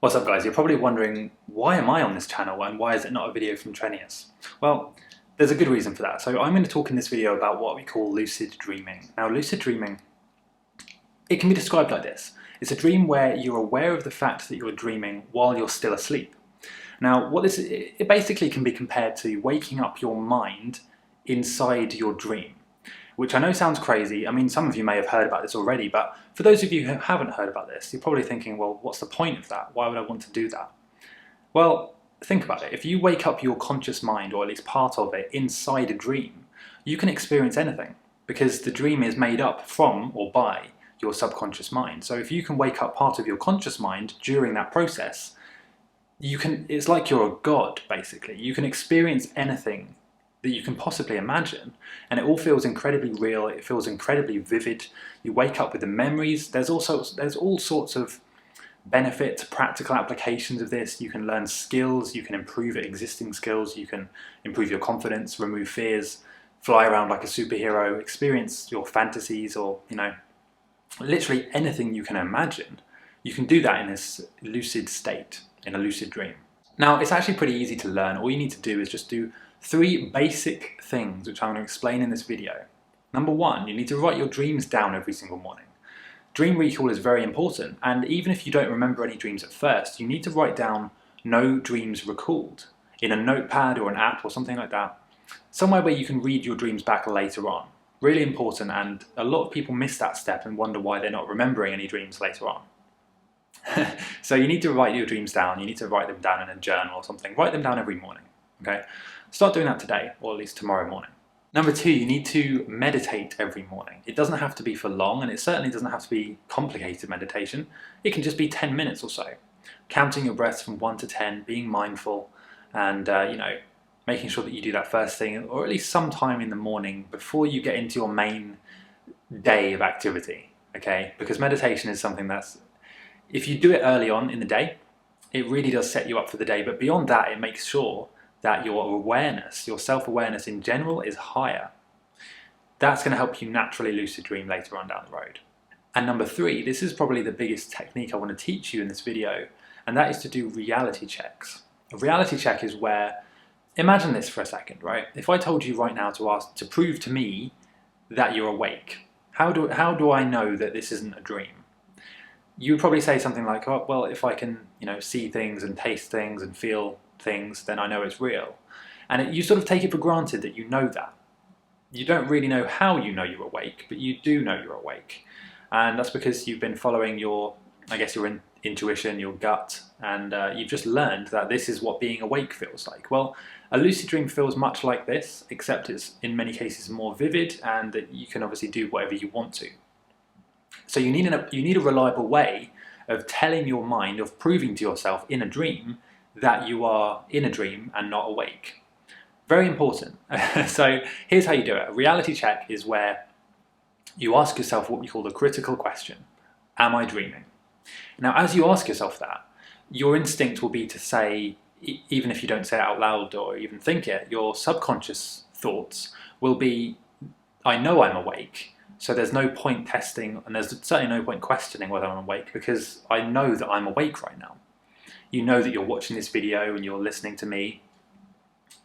What's up guys, you're probably wondering why am I on this channel and why is it not a video from TreniuS? Well, there's a good reason for that. So I'm going to talk in this video about what we call lucid dreaming. Now lucid dreaming, it can be described like this. It's a dream where you're aware of the fact that you're dreaming while you're still asleep. Now it basically can be compared to waking up your mind inside your dream. Which I know sounds crazy. I mean, some of you may have heard about this already, but for those of you who haven't heard about this, you're probably thinking, well, what's the point of that? Why would I want to do that? Well, think about it. If you wake up your conscious mind, or at least part of it, inside a dream, you can experience anything because the dream is made up from or by your subconscious mind. So if you can wake up part of your conscious mind during that process, it's like you're a god, basically. You can experience anything that you can possibly imagine, and it all feels incredibly real. It feels incredibly vivid. You wake up with the memories. There's all sorts of benefits, practical applications of this. You can learn skills, you can improve existing skills, you can improve your confidence, remove fears, fly around like a superhero, experience your fantasies, or literally anything you can imagine. You can do that in this lucid state, in a lucid dream. Now it's actually pretty easy to learn. All you need to do is just do 3 basic things which I'm going to explain in this video. Number 1, you need to write your dreams down every single morning. Dream recall is very important, and even if you don't remember any dreams at first, you need to write down no dreams recalled in a notepad or an app or something like that, somewhere where you can read your dreams back later on. Really important, and a lot of people miss that step and wonder why they're not remembering any dreams later on. So you need to write your dreams down. You need to write them down in a journal or something. Write them down every morning. Okay? Start doing that today, or at least tomorrow morning. Number 2, you need to meditate every morning. It doesn't have to be for long, and it certainly doesn't have to be complicated meditation. It can just be 10 minutes or so. Counting your breaths from 1 to 10, being mindful, and making sure that you do that first thing, or at least sometime in the morning before you get into your main day of activity. Okay? Because meditation is something that's, if you do it early on in the day, it really does set you up for the day, but beyond that, it makes sure that your awareness, your self-awareness in general, is higher. That's going to help you naturally lucid dream later on down the road. And number 3, this is probably the biggest technique I want to teach you in this video, and that is to do reality checks. A reality check is where, imagine this for a second, right? If I told you right now to prove to me that you're awake, how do I know that this isn't a dream? You would probably say something like, oh, well, if I can, see things and taste things and feel things, then I know it's real. And you sort of take it for granted that you know that. You don't really know how you know you're awake, but you do know you're awake. And that's because you've been following your intuition, your gut, and you've just learned that this is what being awake feels like. Well, a lucid dream feels much like this, except it's in many cases more vivid, and that you can obviously do whatever you want to. So you need a reliable way of telling your mind, of proving to yourself in a dream that you are in a dream and not awake. Very important. So here's how you do it. A reality check is where you ask yourself what we call the critical question. Am I dreaming? Now, as you ask yourself that, your instinct will be to say, even if you don't say it out loud or even think it, your subconscious thoughts will be, I know I'm awake. So there's no point testing, and there's certainly no point questioning whether I'm awake, because I know that I'm awake right now. You know that you're watching this video and you're listening to me,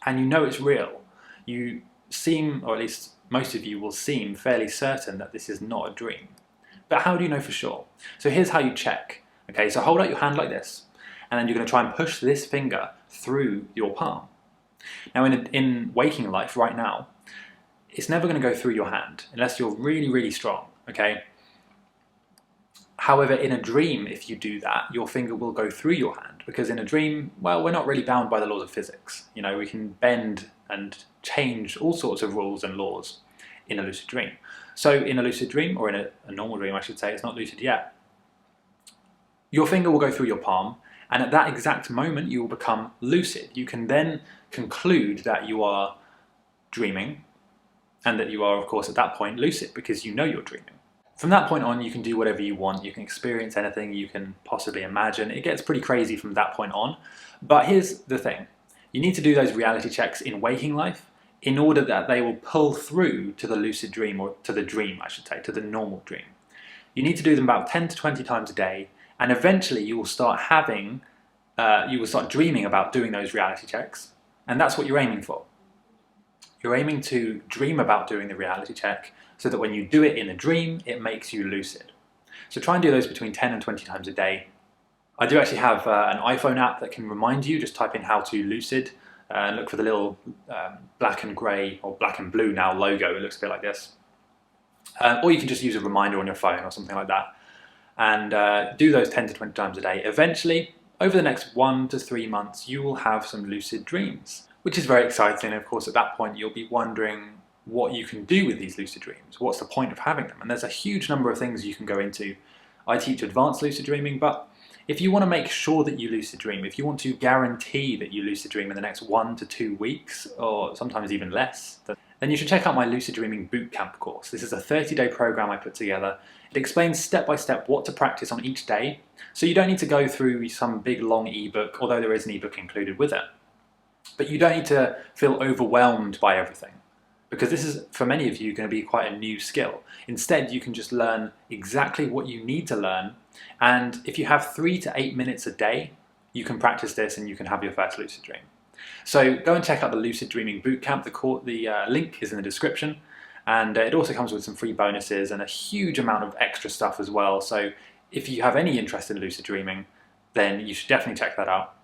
and you know it's real. You seem, or at least most of you will seem, fairly certain that this is not a dream. But how do you know for sure? So here's how you check. Okay, so hold out your hand like this, and then you're going to try and push this finger through your palm. Now in waking life right now, it's never going to go through your hand unless you're really, really strong, okay? However, in a dream, if you do that, your finger will go through your hand, because in a dream, well, we're not really bound by the laws of physics. We can bend and change all sorts of rules and laws in a lucid dream. So in a lucid dream, or in a normal dream, I should say, it's not lucid yet, your finger will go through your palm, and at that exact moment, you will become lucid. You can then conclude that you are dreaming, and that you are, of course, at that point lucid, because you know you're dreaming. From that point on, you can do whatever you want. You can experience anything you can possibly imagine. It gets pretty crazy from that point on. But here's the thing. You need to do those reality checks in waking life in order that they will pull through to the lucid dream, or to the dream, I should say, to the normal dream. You need to do them about 10 to 20 times a day, and eventually you will start having you will start dreaming about doing those reality checks, and that's what you're aiming for. You're aiming to dream about doing the reality check so that when you do it in a dream, it makes you lucid. So try and do those between 10 and 20 times a day. I do actually have an iPhone app that can remind you. Just type in how to lucid and look for the little black and grey, or black and blue now, logo. It looks a bit like this. Or you can just use a reminder on your phone or something like that. And do those 10 to 20 times a day. Eventually, over the next 1 to 3 months, you will have some lucid dreams, which is very exciting. Of course, at that point, you'll be wondering what you can do with these lucid dreams. What's the point of having them? And there's a huge number of things you can go into. I teach advanced lucid dreaming, but if you want to make sure that you lucid dream, if you want to guarantee that you lucid dream in the next 1 to 2 weeks, or sometimes even less, then you should check out my Lucid Dreaming Bootcamp course. This is a 30-day program I put together. It explains step by step what to practice on each day, so you don't need to go through some big long ebook, although there is an ebook included with it. But you don't need to feel overwhelmed by everything, because this is, for many of you, going to be quite a new skill. Instead, you can just learn exactly what you need to learn, and if you have 3 to 8 minutes a day, you can practice this and you can have your first lucid dream. So go and check out the Lucid Dreaming Bootcamp. The link is in the description, and it also comes with some free bonuses and a huge amount of extra stuff as well. So if you have any interest in lucid dreaming, then you should definitely check that out.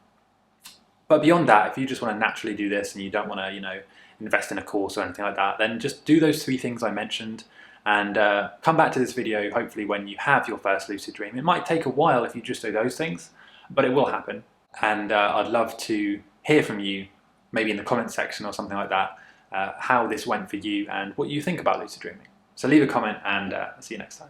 But beyond that, if you just want to naturally do this and you don't want to, invest in a course or anything like that, then just do those 3 things I mentioned, and come back to this video hopefully when you have your first lucid dream. It might take a while if you just do those things, but it will happen. And I'd love to hear from you, maybe in the comments section or something like that, how this went for you and what you think about lucid dreaming. So leave a comment, and see you next time.